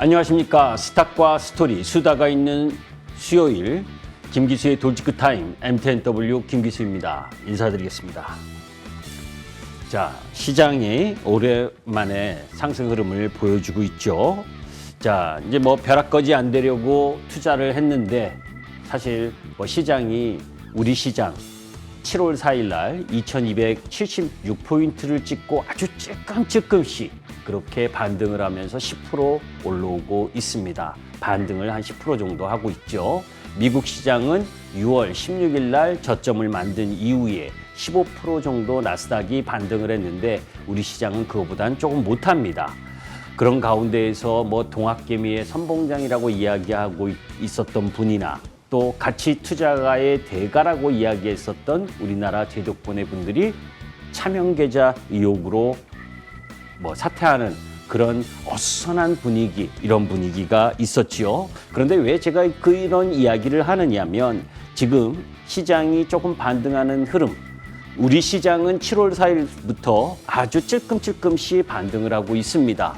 안녕하십니까. 스탁과 스토리, 수다가 있는 수요일 김기수의 돌직구 타임 MTNW 김기수입니다. 인사드리겠습니다. 자, 시장이 오랜만에 상승 흐름을 보여주고 있죠. 자, 이제 벼락거지 안 되려고 투자를 했는데 사실 시장이 우리 시장 7월 4일 날 2276포인트를 찍고 아주 찔끔찔끔씩 그렇게 반등을 하면서 10% 올라오고 있습니다. 반등을 한 10% 정도 하고 있죠. 미국 시장은 6월 16일 날 저점을 만든 이후에 15% 정도 나스닥이 반등을 했는데 우리 시장은 그거보다는 조금 못합니다. 그런 가운데에서 동학개미의 선봉장이라고 이야기하고 있었던 분이나 또 가치 투자가의 대가라고 이야기했었던 우리나라 제조권의 분들이 차명계좌 의혹으로 사퇴하는 그런 어수선한 분위기, 이런 분위기가 있었지요. 그런데 왜 제가 이런 이야기를 하느냐면 지금 시장이 조금 반등하는 흐름, 우리 시장은 7월 4일부터 아주 찔끔찔끔씩 반등을 하고 있습니다.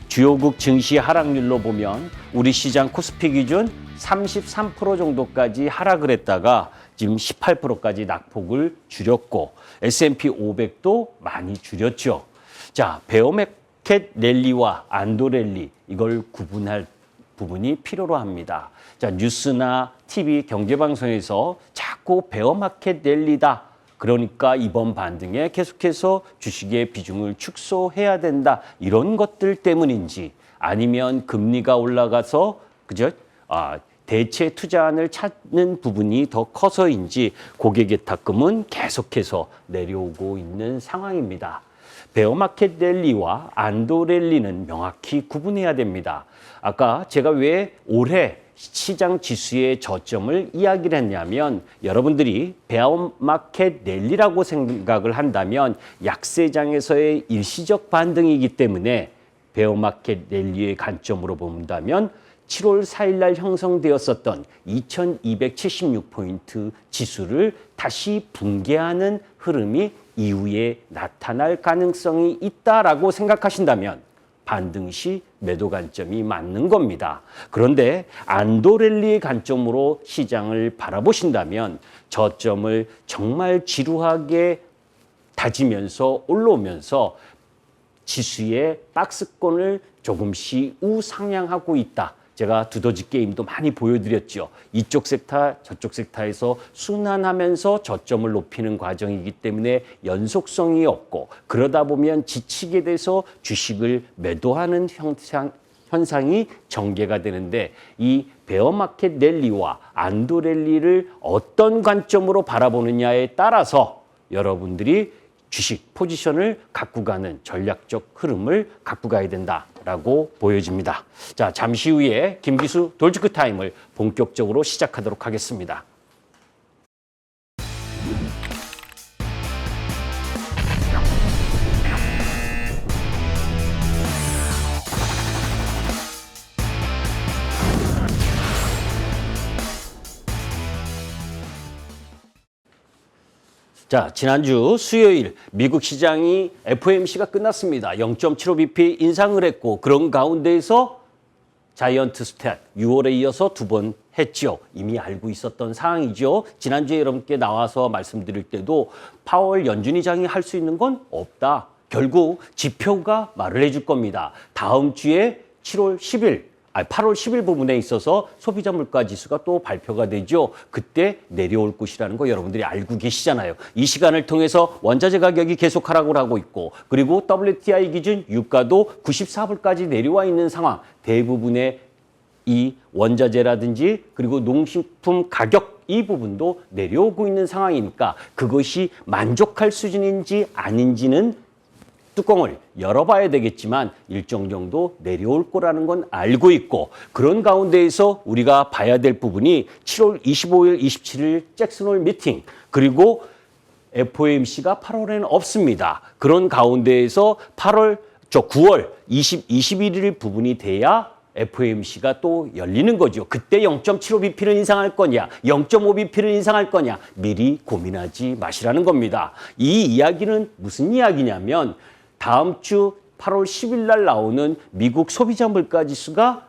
주요국 증시 하락률로 보면 우리 시장 코스피 기준 33% 정도까지 하락을 했다가 지금 18%까지 낙폭을 줄였고 S&P 500도 많이 줄였죠. 자, 베어마켓 랠리와 안도 랠리 이걸 구분할 부분이 필요로 합니다. 자, 뉴스나 TV 경제방송에서 자꾸 베어마켓 랠리다. 그러니까 이번 반등에 계속해서 주식의 비중을 축소해야 된다. 이런 것들 때문인지 아니면 금리가 올라가서 대체 투자안을 찾는 부분이 더 커서인지 고객의 탁금은 계속해서 내려오고 있는 상황입니다. 베어마켓 랠리와 안도 랠리는 명확히 구분해야 됩니다. 아까 제가 왜 올해 시장 지수의 저점을 이야기를 했냐면 여러분들이 베어마켓 랠리라고 생각을 한다면 약세장에서의 일시적 반등이기 때문에 베어마켓 랠리의 관점으로 본다면 7월 4일 날 형성되었었던 2276포인트 지수를 다시 붕괴하는 흐름이 이후에 나타날 가능성이 있다라고 생각하신다면 반등 시 매도 관점이 맞는 겁니다. 그런데 안도 랠리의 관점으로 시장을 바라보신다면 저점을 정말 지루하게 다지면서 올라오면서 지수의 박스권을 조금씩 우상향하고 있다. 제가 두더지 게임도 많이 보여드렸죠. 이쪽 섹터, 저쪽 섹터에서 순환하면서 저점을 높이는 과정이기 때문에 연속성이 없고 그러다 보면 지치게 돼서 주식을 매도하는 현상이 전개가 되는데 이 베어마켓 랠리와 안도 랠리를 어떤 관점으로 바라보느냐에 따라서 여러분들이 주식 포지션을 갖고 가는 전략적 흐름을 갖고 가야 된다라고 보여집니다. 자, 잠시 후에 김기수 돌직구 타임을 본격적으로 시작하도록 하겠습니다. 자, 지난주 수요일 미국 시장이 FOMC가 끝났습니다. 0.75bp 인상을 했고 그런 가운데에서 자이언트 스텝 6월에 이어서 2번 했죠. 이미 알고 있었던 상황이죠. 지난주에 여러분께 나와서 말씀드릴 때도 파월 연준의장이 할 수 있는 건 없다. 결국 지표가 말을 해줄 겁니다. 다음 주에 8월 10일 부분에 있어서 소비자 물가 지수가 또 발표가 되죠. 그때 내려올 것이라는 거 여러분들이 알고 계시잖아요. 이 시간을 통해서 원자재 가격이 계속 하락을 하고 있고 그리고 WTI 기준 유가도 94불까지 내려와 있는 상황. 대부분의 이 원자재라든지 그리고 농식품 가격 이 부분도 내려오고 있는 상황이니까 그것이 만족할 수준인지 아닌지는 뚜껑을 열어봐야 되겠지만 일정 정도 내려올 거라는 건 알고 있고 그런 가운데에서 우리가 봐야 될 부분이 7월 25일, 27일 잭슨홀 미팅 그리고 FOMC가 8월에는 없습니다. 그런 가운데에서 9월 21일 부분이 돼야 FOMC가 또 열리는 거죠. 그때 0.75bp를 인상할 거냐, 0.5bp를 인상할 거냐 미리 고민하지 마시라는 겁니다. 이 이야기는 무슨 이야기냐면 다음 주 8월 10일 날 나오는 미국 소비자 물가 지수가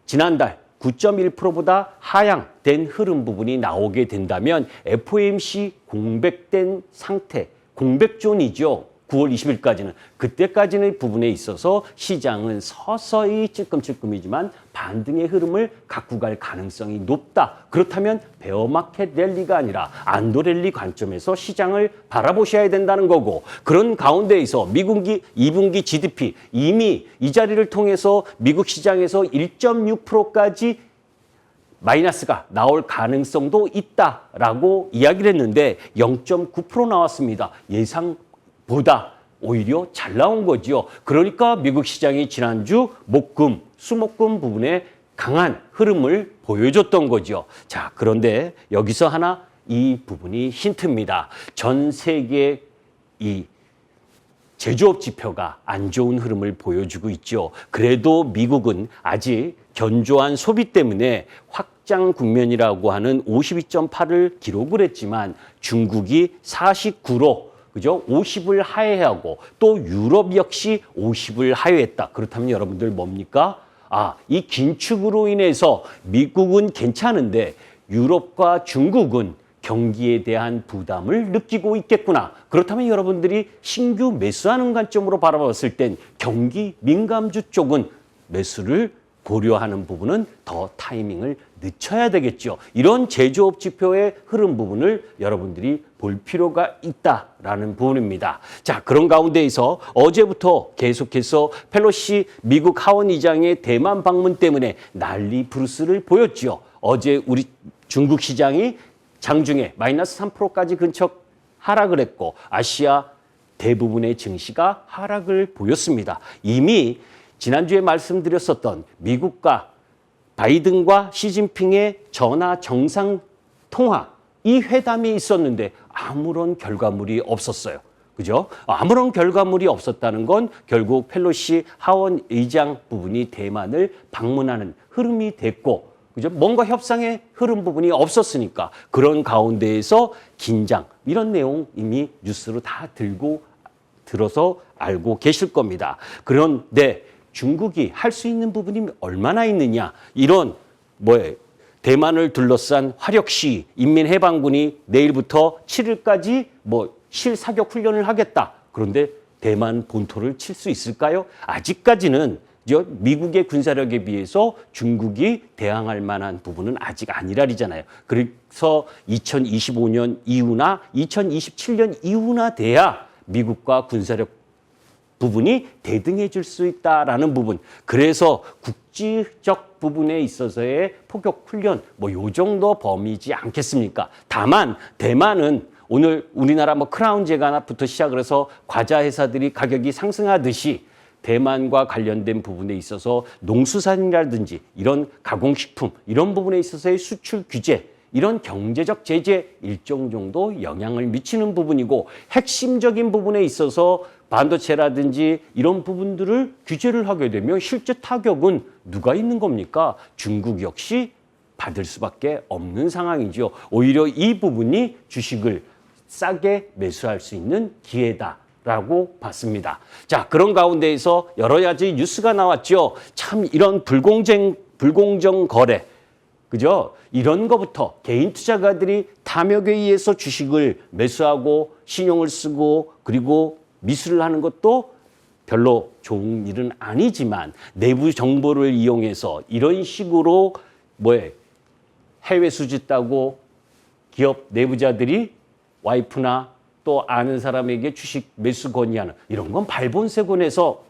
지난달 9.1%보다 하향된 흐름 부분이 나오게 된다면 FOMC 공백된 상태, 공백존이죠. 9월 20일까지는. 그때까지는 부분에 있어서 시장은 서서히 찔끔찔끔이지만 반등의 흐름을 갖고 갈 가능성이 높다. 그렇다면 베어마켓 랠리가 아니라 안도 랠리 관점에서 시장을 바라보셔야 된다는 거고, 그런 가운데에서 미국 2분기 GDP 이미 이 자리를 통해서 미국 시장에서 1.6%까지 마이너스가 나올 가능성도 있다라고 이야기를 했는데 0.9% 나왔습니다. 예상보다 오히려 잘 나온 거죠. 그러니까 미국 시장이 지난주 목금, 수목금 부분에 강한 흐름을 보여줬던 거죠. 자, 그런데 여기서 하나 이 부분이 힌트입니다. 전 세계 이 제조업 지표가 안 좋은 흐름을 보여주고 있죠. 그래도 미국은 아직 견조한 소비 때문에 확장 국면이라고 하는 52.8을 기록을 했지만 중국이 49로 그죠? 50을 하회하고 또 유럽 역시 50을 하회했다. 그렇다면 여러분들 뭡니까? 이 긴축으로 인해서 미국은 괜찮은데 유럽과 중국은 경기에 대한 부담을 느끼고 있겠구나. 그렇다면 여러분들이 신규 매수하는 관점으로 바라봤을 땐 경기 민감주 쪽은 매수를 고려하는 부분은 더 타이밍을 늦춰야 되겠죠. 이런 제조업 지표의 흐름 부분을 여러분들이 볼 필요가 있다라는 부분입니다. 자, 그런 가운데에서 어제부터 계속해서 펠로시 미국 하원 의장의 대만 방문 때문에 난리 부르스를 보였죠. 어제 우리 중국 시장이 장중에 마이너스 3%까지 근처 하락을 했고 아시아 대부분의 증시가 하락을 보였습니다. 이미 지난주에 말씀드렸었던 미국과 바이든과 시진핑의 전화 정상 통화 이 회담이 있었는데 아무런 결과물이 없었어요. 그죠? 아무런 결과물이 없었다는 건 결국 펠로시 하원 의장 부분이 대만을 방문하는 흐름이 됐고, 그죠? 뭔가 협상의 흐름 부분이 없었으니까 그런 가운데에서 긴장 이런 내용 이미 뉴스로 다 들어서 알고 계실 겁니다. 그런데 중국이 할 수 있는 부분이 얼마나 있느냐, 이런 대만을 둘러싼 화력 시위, 인민해방군이 내일부터 7일까지 실사격 훈련을 하겠다. 그런데 대만 본토를 칠 수 있을까요? 아직까지는 미국의 군사력에 비해서 중국이 대항할 만한 부분은 아직 아니라리잖아요. 그래서 2025년 이후나 2027년 이후나 돼야 미국과 군사력 부분이 대등해 줄 수 있다라는 부분. 그래서 국지적 부분에 있어서의 포격 훈련 요 정도 범위지 않겠습니까? 다만 대만은 오늘 우리나라 크라운 제과나부터 시작을 해서 과자 회사들이 가격이 상승하듯이 대만과 관련된 부분에 있어서 농수산이라든지 이런 가공식품 이런 부분에 있어서의 수출 규제, 이런 경제적 제재 일정 정도 영향을 미치는 부분이고, 핵심적인 부분에 있어서 반도체라든지 이런 부분들을 규제를 하게 되면 실제 타격은 누가 있는 겁니까? 중국 역시 받을 수밖에 없는 상황이죠. 오히려 이 부분이 주식을 싸게 매수할 수 있는 기회다라고 봤습니다. 자, 그런 가운데에서 여러 가지 뉴스가 나왔죠. 참 이런 불공정 거래, 그죠? 이런 거부터 개인 투자가들이 탐욕에 의해서 주식을 매수하고 신용을 쓰고 그리고 미수를 하는 것도 별로 좋은 일은 아니지만 내부 정보를 이용해서 이런 식으로 해외 수지 따고 기업 내부자들이 와이프나 또 아는 사람에게 주식 매수 건의하는 이런 건 발본색원에서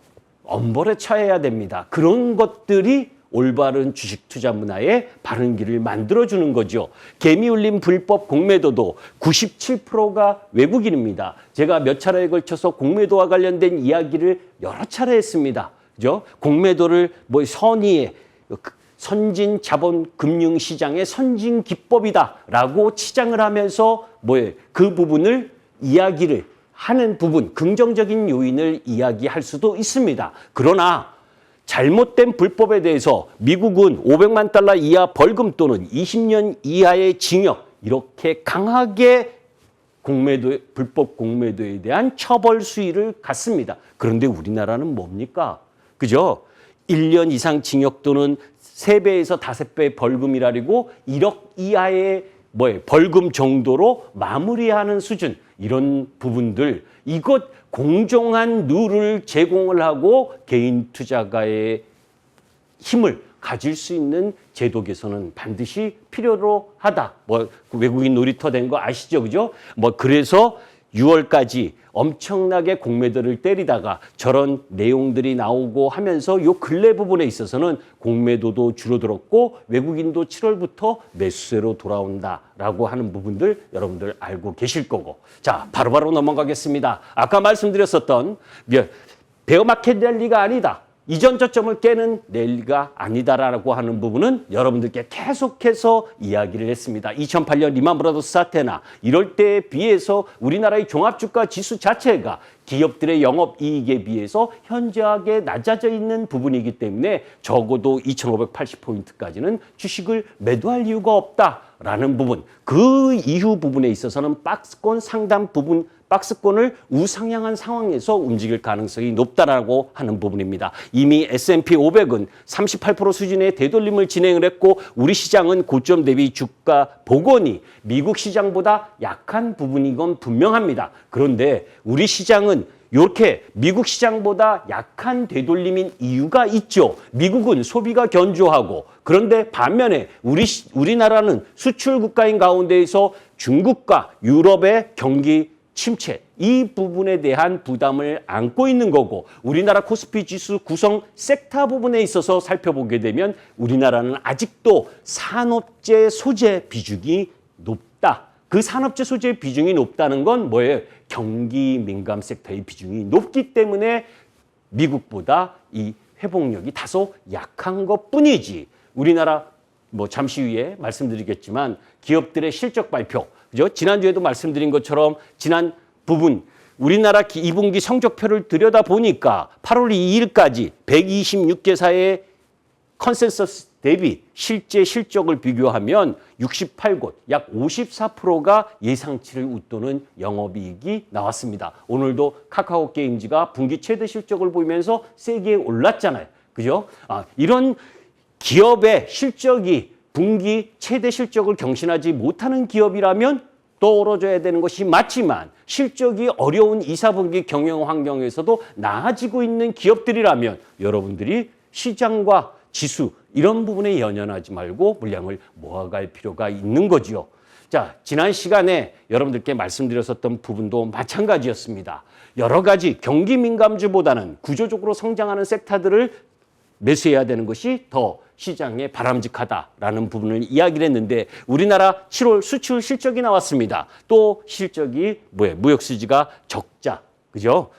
엄벌에 처해야 됩니다. 그런 것들이 올바른 주식 투자 문화의 바른 길을 만들어주는 거죠. 개미 울림 불법 공매도도 97%가 외국인입니다. 제가 몇 차례에 걸쳐서 공매도와 관련된 이야기를 여러 차례 했습니다. 그죠? 공매도를 선의의 선진 자본 금융 시장의 선진 기법이다라고 치장을 하면서 그 부분을 이야기를 하는 부분, 긍정적인 요인을 이야기할 수도 있습니다. 그러나 잘못된 불법에 대해서 미국은 500만 달러 이하 벌금 또는 20년 이하의 징역 이렇게 강하게 불법 공매도에 대한 처벌 수위를 갖습니다. 그런데 우리나라는 뭡니까? 그죠? 1년 이상 징역 또는 3배에서 5배 벌금이라고 1억 이하의 벌금 정도로 마무리하는 수준, 이런 부분들, 이것 공정한 룰을 제공을 하고 개인 투자가의 힘을 가질 수 있는 제도 개선은 반드시 필요로 하다. 외국인 놀이터 된 거 아시죠? 그죠? 그래서 6월까지 엄청나게 공매도를 때리다가 저런 내용들이 나오고 하면서 요 근래 부분에 있어서는 공매도도 줄어들었고 외국인도 7월부터 매수세로 돌아온다라고 하는 부분들 여러분들 알고 계실 거고. 자, 바로바로 넘어가겠습니다. 아까 말씀드렸었던 베어마켓 랠리가 아니다. 이전 저점을 깨는 랠리가 아니다라고 하는 부분은 여러분들께 계속해서 이야기를 했습니다. 2008년 리만브라더스 사태나 이럴 때에 비해서 우리나라의 종합주가 지수 자체가 기업들의 영업이익에 비해서 현저하게 낮아져 있는 부분이기 때문에 적어도 2580포인트까지는 주식을 매도할 이유가 없다라는 부분, 그 이후 부분에 있어서는 박스권 상단 부분, 박스권을 우상향한 상황에서 움직일 가능성이 높다라고 하는 부분입니다. 이미 S&P 500은 38% 수준의 되돌림을 진행을 했고 우리 시장은 고점 대비 주가 복원이 미국 시장보다 약한 부분인 건 분명합니다. 그런데 우리 시장은 이렇게 미국 시장보다 약한 되돌림인 이유가 있죠. 미국은 소비가 견조하고, 그런데 반면에 우리나라는 수출 국가인 가운데에서 중국과 유럽의 경기 침체, 이 부분에 대한 부담을 안고 있는 거고, 우리나라 코스피 지수 구성 섹터 부분에 있어서 살펴보게 되면 우리나라는 아직도 산업재 소재 비중이 높다. 그 산업재 소재 비중이 높다는 건 뭐예요? 경기 민감 섹터의 비중이 높기 때문에 미국보다 이 회복력이 다소 약한 것뿐이지. 우리나라 잠시 후에 말씀드리겠지만 기업들의 실적 발표, 그죠? 지난주에도 말씀드린 것처럼 지난 부분 우리나라 2분기 성적표를 들여다보니까 8월 2일까지 126개사의 컨센서스 대비 실제 실적을 비교하면 68곳, 약 54%가 예상치를 웃도는 영업이익이 나왔습니다. 오늘도 카카오 게임즈가 분기 최대 실적을 보이면서 세게 올랐잖아요. 그죠? 이런 기업의 실적이 분기 최대 실적을 경신하지 못하는 기업이라면 떨어져야 되는 것이 맞지만 실적이 어려운 2, 4분기 경영 환경에서도 나아지고 있는 기업들이라면 여러분들이 시장과 지수 이런 부분에 연연하지 말고 물량을 모아갈 필요가 있는 거죠. 자, 지난 시간에 여러분들께 말씀드렸었던 부분도 마찬가지였습니다. 여러 가지 경기 민감주보다는 구조적으로 성장하는 섹터들을 매수해야 되는 것이 더 시장에 바람직하다라는 부분을 이야기를 했는데 우리나라 7월 수출 실적이 나왔습니다. 또 실적이 무역수지가 적자, 그죠?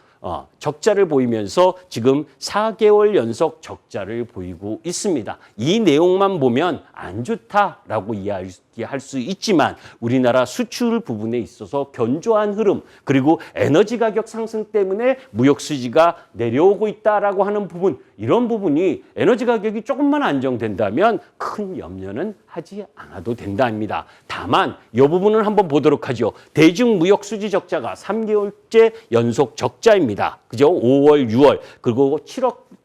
적자를 보이면서 지금 4개월 연속 적자를 보이고 있습니다. 이 내용만 보면 안 좋다라고 이야기할 수 있지만 우리나라 수출 부분에 있어서 견조한 흐름, 그리고 에너지 가격 상승 때문에 무역 수지가 내려오고 있다라고 하는 부분, 이런 부분이 에너지 가격이 조금만 안정된다면 큰 염려는 하지 않아도 된답니다. 다만 이 부분을 한번 보도록 하죠. 대중 무역 수지 적자가 3개월째 연속 적자입니다. 그죠? 5월, 6월, 그리고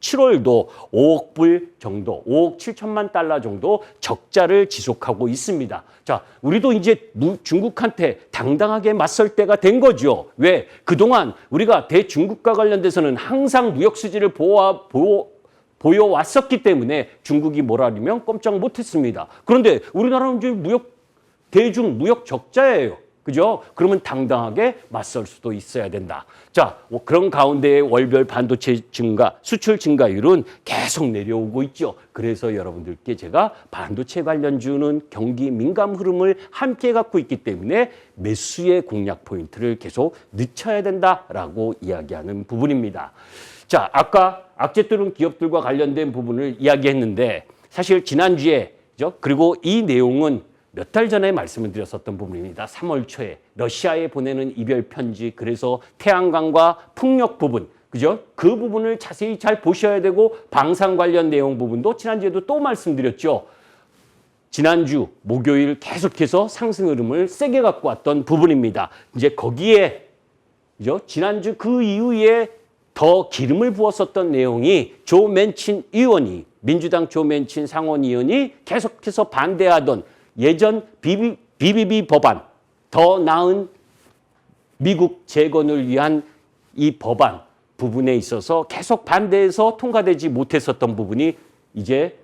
7월도 5억 불 정도, 5억 7천만 달러 정도 적자를 지속하고 있습니다. 자, 우리도 이제 중국한테 당당하게 맞설 때가 된 거죠. 왜? 그동안 우리가 대중국과 관련돼서는 항상 무역 수지를 보여왔었기 때문에 중국이 뭐라면 꼼짝 못했습니다. 그런데 우리나라는 이제 대중 무역 적자예요. 그죠? 그러면 당당하게 맞설 수도 있어야 된다. 자, 그런 가운데 월별 반도체 증가, 수출 증가율은 계속 내려오고 있죠. 그래서 여러분들께 제가 반도체 관련주는 경기 민감 흐름을 함께 갖고 있기 때문에 매수의 공략 포인트를 계속 늦춰야 된다라고 이야기하는 부분입니다. 자, 아까 악재 뜨는 기업들과 관련된 부분을 이야기했는데 사실 지난주에, 그죠? 그리고 이 내용은 몇 달 전에 말씀을 드렸었던 부분입니다. 3월 초에 러시아에 보내는 이별 편지, 그래서 태양광과 풍력 부분, 그죠? 그 부분을 자세히 잘 보셔야 되고 방산 관련 내용 부분도 지난주에도 또 말씀드렸죠. 지난주 목요일 계속해서 상승 흐름을 세게 갖고 왔던 부분입니다. 이제 거기에 그죠? 지난주 그 이후에 더 기름을 부었었던 내용이 조 맨친 의원이 민주당 조 맨친 상원 의원이 계속해서 반대하던 예전 BBB 법안, 더 나은 미국 재건을 위한 이 법안 부분에 있어서 계속 반대해서 통과되지 못했었던 부분이 이제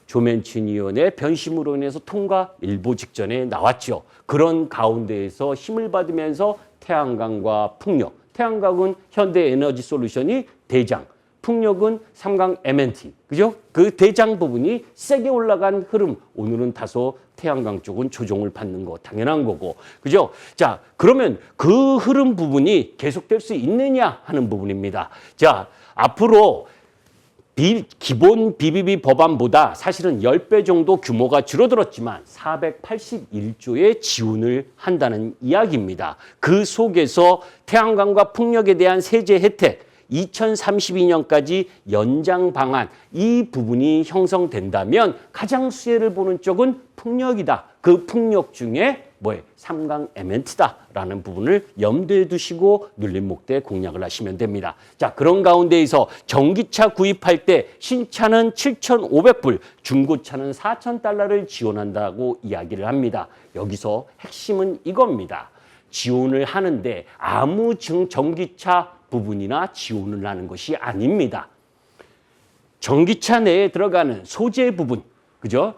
조 맨친 의원의 변심으로 인해서 통과 일보 직전에 나왔죠. 그런 가운데에서 힘을 받으면서 태양광과 풍력, 태양광은 현대에너지솔루션이 대장, 풍력은 삼강 M&T, 그죠? 그 대장 부분이 세게 올라간 흐름, 오늘은 다소 태양광 쪽은 조정을 받는 거 당연한 거고, 그죠? 자, 그러면 그 흐름 부분이 계속될 수 있느냐 하는 부분입니다. 자, 앞으로 기본 BBB 법안보다 사실은 10배 정도 규모가 줄어들었지만 481조의 지원을 한다는 이야기입니다. 그 속에서 태양광과 풍력에 대한 세제 혜택, 2032년까지 연장 방안, 이 부분이 형성된다면 가장 수혜를 보는 쪽은 풍력이다. 그 풍력 중에 뭐예요? 삼강 M&T다라는 부분을 염두에 두시고 눌림목대 공략을 하시면 됩니다. 자, 그런 가운데에서 전기차 구입할 때 신차는 7,500불, 중고차는 4,000달러를 지원한다고 이야기를 합니다. 여기서 핵심은 이겁니다. 지원을 하는데 아무 전기차 부분이나 지원을 하는 것이 아닙니다. 전기차 내에 들어가는 소재 부분, 그죠?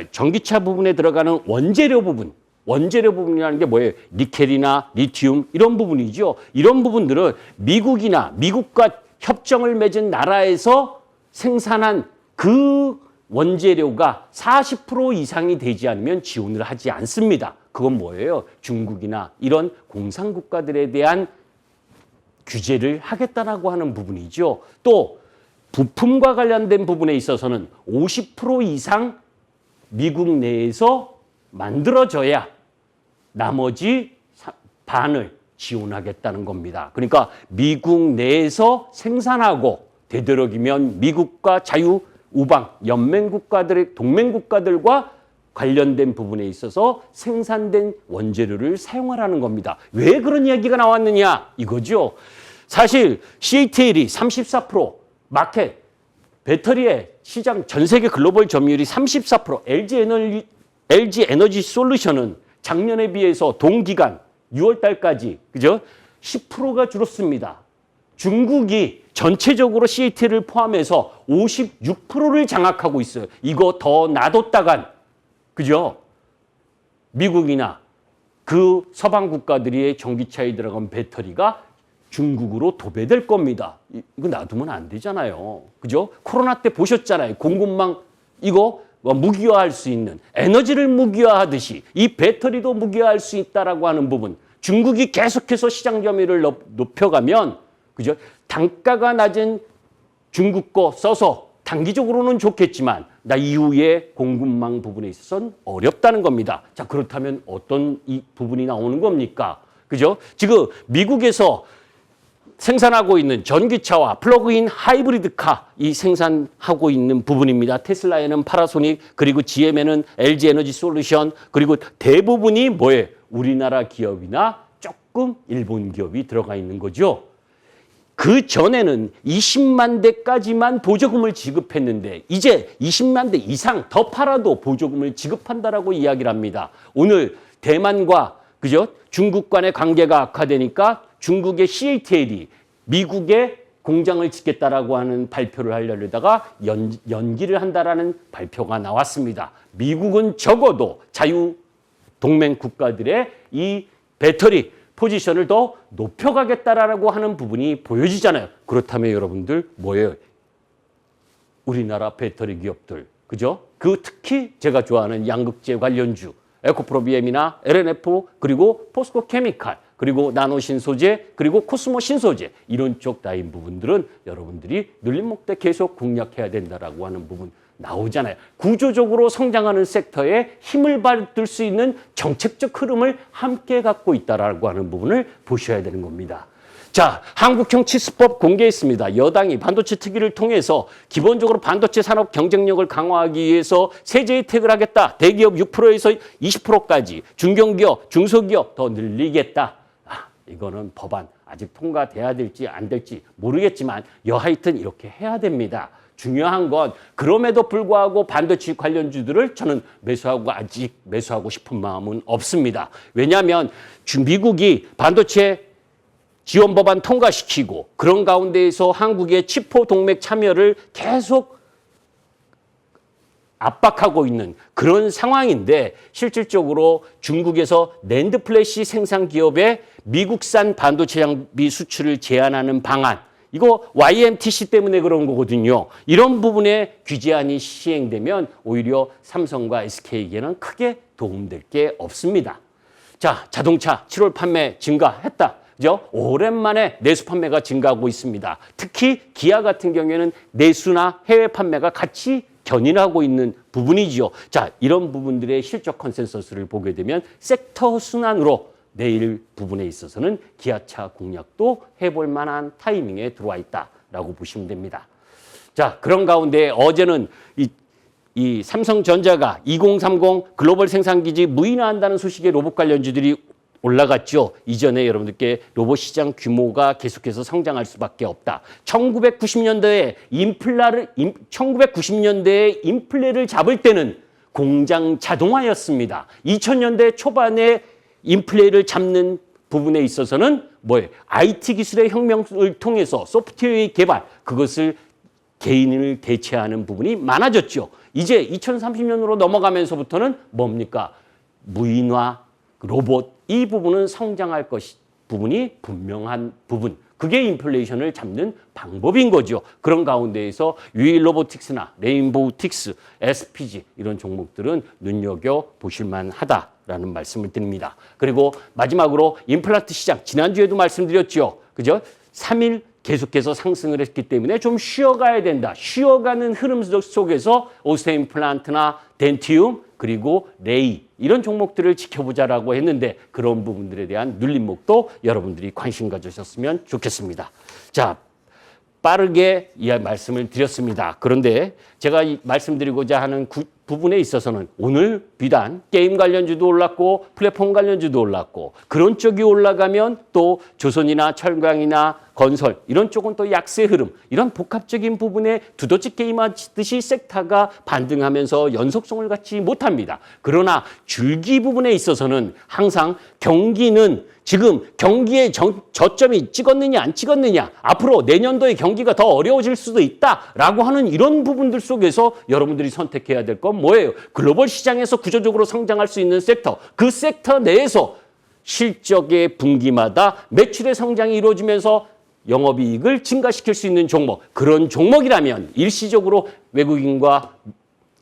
전기차 부분에 들어가는 원재료 부분, 원재료 부분이라는 게 뭐예요? 니켈이나 리튬 이런 부분이죠. 이런 부분들은 미국과 협정을 맺은 나라에서 생산한 그 원재료가 40% 이상이 되지 않으면 지원을 하지 않습니다. 그건 뭐예요? 중국이나 이런 공산국가들에 대한 규제를 하겠다라고 하는 부분이죠. 또 부품과 관련된 부분에 있어서는 50% 이상 미국 내에서 만들어져야 나머지 반을 지원하겠다는 겁니다. 그러니까 미국 내에서 생산하고 되도록이면 미국과 자유우방 연맹국가들의 동맹국가들과 관련된 부분에 있어서 생산된 원재료를 사용하라는 겁니다. 왜 그런 이야기가 나왔느냐 이거죠. 사실 CATL이 34% 마켓 배터리의 시장 전 세계 글로벌 점유율이 34%, LG 에너지 솔루션은 작년에 비해서 동기간 6월 달까지 그죠? 10%가 줄었습니다. 중국이 전체적으로 CATL을 포함해서 56%를 장악하고 있어요. 이거 더 놔뒀다간 그죠? 미국이나 그 서방 국가들의 전기차에 들어간 배터리가 중국으로 도배될 겁니다. 이거 놔두면 안 되잖아요. 그죠? 코로나 때 보셨잖아요. 공급망 이거 무기화할 수 있는 에너지를 무기화하듯이 이 배터리도 무기화할 수 있다라고 하는 부분. 중국이 계속해서 시장 점유율을 높여가면 그죠? 단가가 낮은 중국 거 써서 단기적으로는 좋겠지만 나 이후에 공급망 부분에 있어서는 어렵다는 겁니다. 자, 그렇다면 어떤 이 부분이 나오는 겁니까? 그죠? 지금 미국에서 생산하고 있는 전기차와 플러그인 하이브리드카 이 생산하고 있는 부분입니다. 테슬라에는 파나소닉 그리고 GM에는 LG 에너지 솔루션 그리고 대부분이 뭐예요? 우리나라 기업이나 조금 일본 기업이 들어가 있는 거죠. 그 전에는 20만 대까지만 보조금을 지급했는데 이제 20만 대 이상 더 팔아도 보조금을 지급한다라고 이야기를 합니다. 오늘 대만과 그죠? 중국 간의 관계가 악화되니까 중국의 CATL이 미국에 공장을 짓겠다라고 하는 발표를 하려다가 연기를 한다라는 발표가 나왔습니다. 미국은 적어도 자유 동맹 국가들의 이 배터리 포지션을 더 높여가겠다라고 하는 부분이 보여지잖아요. 그렇다면 여러분들 뭐예요? 우리나라 배터리 기업들, 그죠? 그 특히 제가 좋아하는 양극재 관련주, 에코프로비엠이나 LNF 그리고 포스코 케미칼 그리고 나노 신소재 그리고 코스모 신소재 이런 쪽 다인 부분들은 여러분들이 눌림목대 계속 공략해야 된다라고 하는 부분 나오잖아요. 구조적으로 성장하는 섹터에 힘을 받을 수 있는 정책적 흐름을 함께 갖고 있다라고 하는 부분을 보셔야 되는 겁니다. 자, 한국형 치수법 공개했습니다. 여당이 반도체 특위를 통해서 기본적으로 반도체 산업 경쟁력을 강화하기 위해서 세제 혜택을 하겠다. 대기업 6%에서 20%까지, 중견기업, 중소기업 더 늘리겠다. 이거는 법안 아직 통과돼야 될지 안 될지 모르겠지만 여하튼 이렇게 해야 됩니다. 중요한 건 그럼에도 불구하고 반도체 관련주들을 저는 아직 매수하고 싶은 마음은 없습니다. 왜냐하면 미국이 반도체 지원 법안 통과시키고 그런 가운데에서 한국의 치포 동맹 참여를 계속 압박하고 있는 그런 상황인데 실질적으로 중국에서 낸드 플래시 생산 기업의 미국산 반도체 장비 수출을 제한하는 방안, 이거 YMTC 때문에 그런 거거든요. 이런 부분에 규제안이 시행되면 오히려 삼성과 SK에게는 크게 도움될 게 없습니다. 자, 자동차 7월 판매 증가했다. 그죠? 오랜만에 내수 판매가 증가하고 있습니다. 특히 기아 같은 경우에는 내수나 해외 판매가 같이 견인하고 있는 부분이죠. 자, 이런 부분들의 실적 컨센서스를 보게 되면 섹터 순환으로 내일 부분에 있어서는 기아차 공략도 해볼 만한 타이밍에 들어와 있다라고 보시면 됩니다. 자, 그런 가운데 어제는 이 삼성전자가 2030 글로벌 생산기지 무인화한다는 소식에 로봇 관련주들이 올라갔죠. 이전에 여러분들께 로봇 시장 규모가 계속해서 성장할 수밖에 없다. 1990년대에 인플레를 잡을 때는 공장 자동화였습니다. 2000년대 초반에 인플레를 잡는 부분에 있어서는 IT 기술의 혁명을 통해서 소프트웨어의 개발, 그것을 개인을 대체하는 부분이 많아졌죠. 이제 2030년으로 넘어가면서부터는 뭡니까? 무인화, 로봇, 이 부분은 성장할 부분이 분명한 부분. 그게 인플레이션을 잡는 방법인 거죠. 그런 가운데에서 유일로보틱스나 레인보우틱스, SPG 이런 종목들은 눈여겨보실 만하다라는 말씀을 드립니다. 그리고 마지막으로 임플란트 시장, 지난주에도 말씀드렸죠. 그죠? 3일 계속해서 상승을 했기 때문에 좀 쉬어가야 된다. 쉬어가는 흐름 속에서 오스테임플란트나 덴티움 그리고 레이 이런 종목들을 지켜보자라고 했는데 그런 부분들에 대한 눌림목도 여러분들이 관심 가지셨으면 좋겠습니다. 자, 빠르게 이 말씀을 드렸습니다. 그런데 제가 말씀드리고자 하는 부분에 있어서는 오늘 비단 게임 관련주도 올랐고 플랫폼 관련주도 올랐고 그런 쪽이 올라가면 또 조선이나 철강이나 건설 이런 쪽은 또 약세 흐름 이런 복합적인 부분에 두더지 게임하듯이 섹터가 반등하면서 연속성을 갖지 못합니다. 그러나 줄기 부분에 있어서는 항상 경기는 지금 경기의 저점이 찍었느냐 안 찍었느냐 앞으로 내년도에 경기가 더 어려워질 수도 있다라고 하는 이런 부분들 속에서 여러분들이 선택해야 될 건 뭐예요? 글로벌 시장에서 구조적으로 성장할 수 있는 섹터, 그 섹터 내에서 실적의 분기마다 매출의 성장이 이루어지면서 영업이익을 증가시킬 수 있는 종목, 그런 종목이라면 일시적으로 외국인과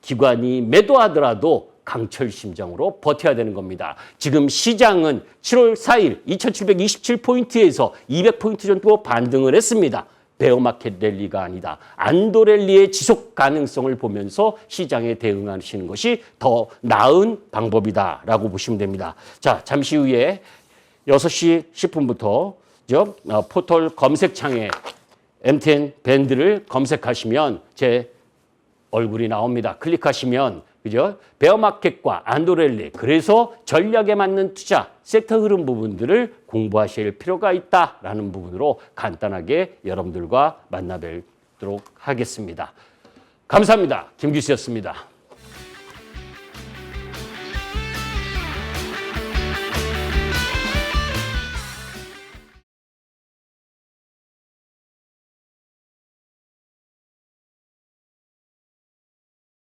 기관이 매도하더라도 강철 심장으로 버텨야 되는 겁니다. 지금 시장은 7월 4일 2727포인트에서 200포인트 정도 반등을 했습니다. 베어마켓 랠리가 아니다. 안도 랠리의 지속 가능성을 보면서 시장에 대응하시는 것이 더 나은 방법이다라고 보시면 됩니다. 자, 잠시 후에 6시 10분부터 포털 검색창에 MTN 밴드를 검색하시면 제 얼굴이 나옵니다. 클릭하시면 그죠? 베어마켓과 안도랠리, 그래서 전략에 맞는 투자, 섹터 흐름 부분들을 공부하실 필요가 있다라는 부분으로 간단하게 여러분들과 만나 뵙도록 하겠습니다. 감사합니다. 김기수였습니다.